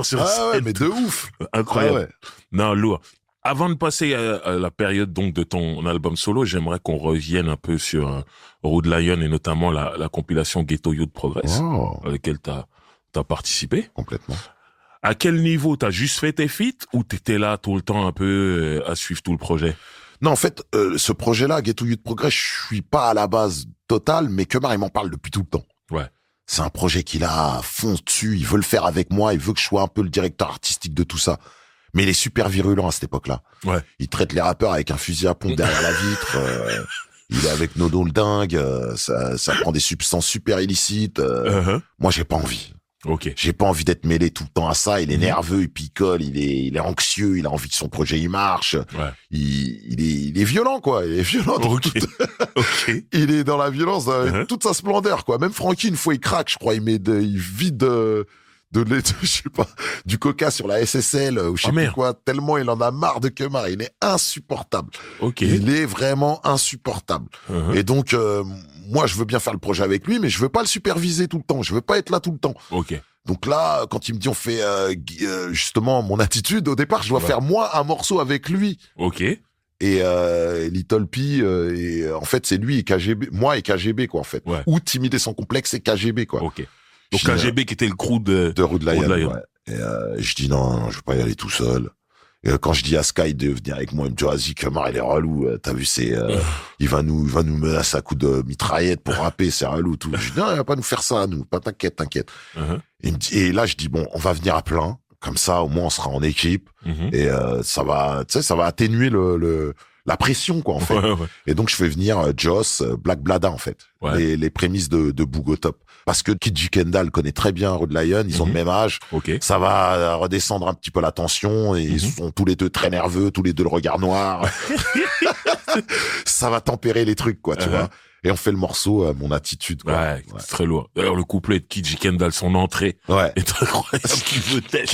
sur Ah ouais, scène. mais de ouf. Incroyable. Ah ouais. Non, lourd. Avant de passer à la période donc de ton album solo, j'aimerais qu'on revienne un peu sur Rude Lion et notamment la compilation Ghetto Youth Progress, Oh, à laquelle t'as participé. complètement. À quel niveau? T'as juste fait tes feats ou t'étais là tout le temps un peu à suivre tout le projet? Non, en fait, ce projet-là, Ghetto Youth Progress, je suis pas à la base totale, mais Kemar, il m'en parle depuis tout le temps. Ouais. C'est un projet qu'il a à fond dessus, il veut le faire avec moi, il veut que je sois un peu le directeur artistique de tout ça. Mais il est super virulent à cette époque-là. Ouais. Il traite les rappeurs avec un fusil à pompe derrière la vitre. Il est avec Nodo le dingue. Ça prend des substances super illicites. Moi, j'ai pas envie. Ok. J'ai pas envie d'être mêlé tout le temps à ça. Il est nerveux, il picole, il est anxieux, il a envie que son projet il marche. Ouais. Il est violent, quoi. Il est violent. Ok. Ok. Il est dans la violence, toute sa splendeur, quoi. Même Francky, une fois, il craque, je crois. Il vide je sais pas, du coca sur la SSL, ou je sais plus quoi, tellement il en a marre de Kemar. Il est insupportable. Ok. Il est vraiment insupportable. Et donc, moi, je veux bien faire le projet avec lui, mais je veux pas le superviser tout le temps. Je veux pas être là tout le temps. Ok. Donc là, quand il me dit on fait justement mon attitude, au départ, je dois faire moi un morceau avec lui. Ok. Et Little P, et en fait, c'est lui et KGB, moi et KGB, quoi, en fait. Ouais. Ou Timide et sans complexe et KGB, quoi. Ok. Donc KGB qui était le crew de Rude Lion. Rude Lion. Ouais. Et je dis non, je veux pas y aller tout seul. Et quand je dis à Sky de venir avec moi, il me dit vas-y, Kemar, il est relou. T'as vu, il va nous menacer à coups de mitraillette pour rapper, c'est relou tout. Je dis non, il va pas nous faire ça à nous, pas t'inquiète. Et là je dis bon, on va venir à plein, comme ça au moins on sera en équipe et ça va atténuer la pression, quoi, en fait. Ouais. Et donc je fais venir Joss, Black Blada, en fait, les prémices de Bougotop. Parce que Kid Kendall connaît très bien Rude Lion, ils ont le même âge. Ok. Ça va redescendre un petit peu la tension et ils sont tous les deux très nerveux, tous les deux le regard noir. Ça va tempérer les trucs, quoi, tu vois. Et on fait le morceau Mon Attitude, quoi. Ouais, c'est très lourd. D'ailleurs, le couplet de Kid Kendall, son entrée est incroyable. Qui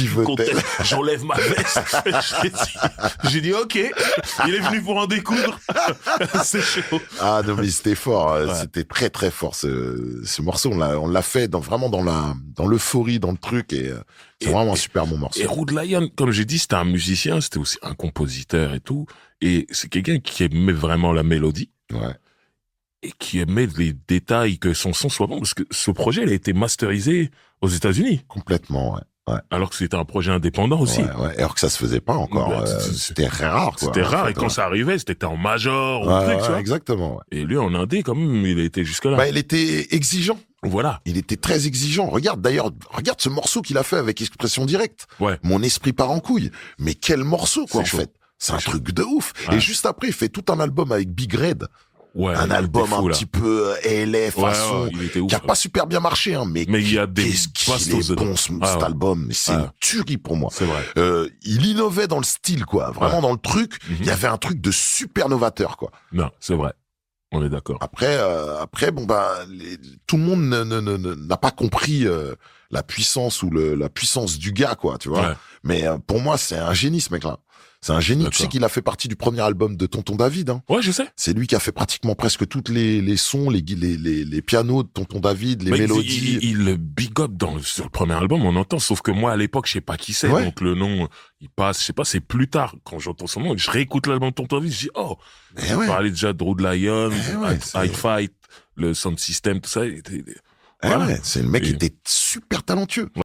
veut tel. J'enlève ma veste. J'ai dit ok. Il est venu pour en découdre. C'est chaud. Ah non, mais c'était fort. C'était très très fort ce morceau. On l'a fait vraiment dans l'euphorie, dans le truc, et c'est vraiment un super bon morceau. Et Rude Lion, comme j'ai dit, c'était un musicien, c'était aussi un compositeur et tout. Et c'est quelqu'un qui aimait vraiment la mélodie. Ouais. Et qui aimait les détails, que son son soit bon, parce que ce projet, il a été masterisé aux États-Unis. Complètement, ouais. Alors que c'était un projet indépendant aussi. Ouais. Alors que ça se faisait pas encore. C'était très rare, quoi. C'était rare, et quand ça arrivait, c'était en major, ou truc, tu vois. Exactement, ouais. Et lui, en indé, quand même, il a été jusque-là. Bah, il était exigeant. Voilà. Il était très exigeant. Regarde ce morceau qu'il a fait avec Expression Directe. Ouais. Mon esprit part en couille. Mais quel morceau, quoi, en fait. C'est un truc de ouf. Ouais. Et juste après, il fait tout un album avec Big Red. Ouais, un album un petit peu LF, façon, qui a pas super bien marché, hein, mais il y a des qu'est-ce qu'il est bon, cet album. C'est une tuerie pour moi. C'est vrai. Il innovait dans le style, quoi. Vraiment dans le truc. Il y avait un truc de super novateur, quoi. Non, c'est vrai. On est d'accord. Après, bon, tout le monde n'a pas compris, la puissance la puissance du gars, quoi, tu vois. Ouais. Mais, pour moi, c'est un génie, ce mec-là. C'est un génie. Tu sais qu'il a fait partie du premier album de Tonton David, hein. Ouais, je sais. C'est lui qui a fait pratiquement presque toutes les sons, les pianos de Tonton David, les mélodies. Il le big up sur le premier album, on entend. Sauf que moi, à l'époque, je sais pas qui c'est. Ouais. Donc le nom, il passe, je sais pas, c'est plus tard. Quand j'entends son nom, je réécoute l'album de Tonton David, je dis, oh. Il parlait déjà de Rude Lion, High Fight, le sound system, tout ça. Voilà. Ouais, c'est le mec qui était super talentueux.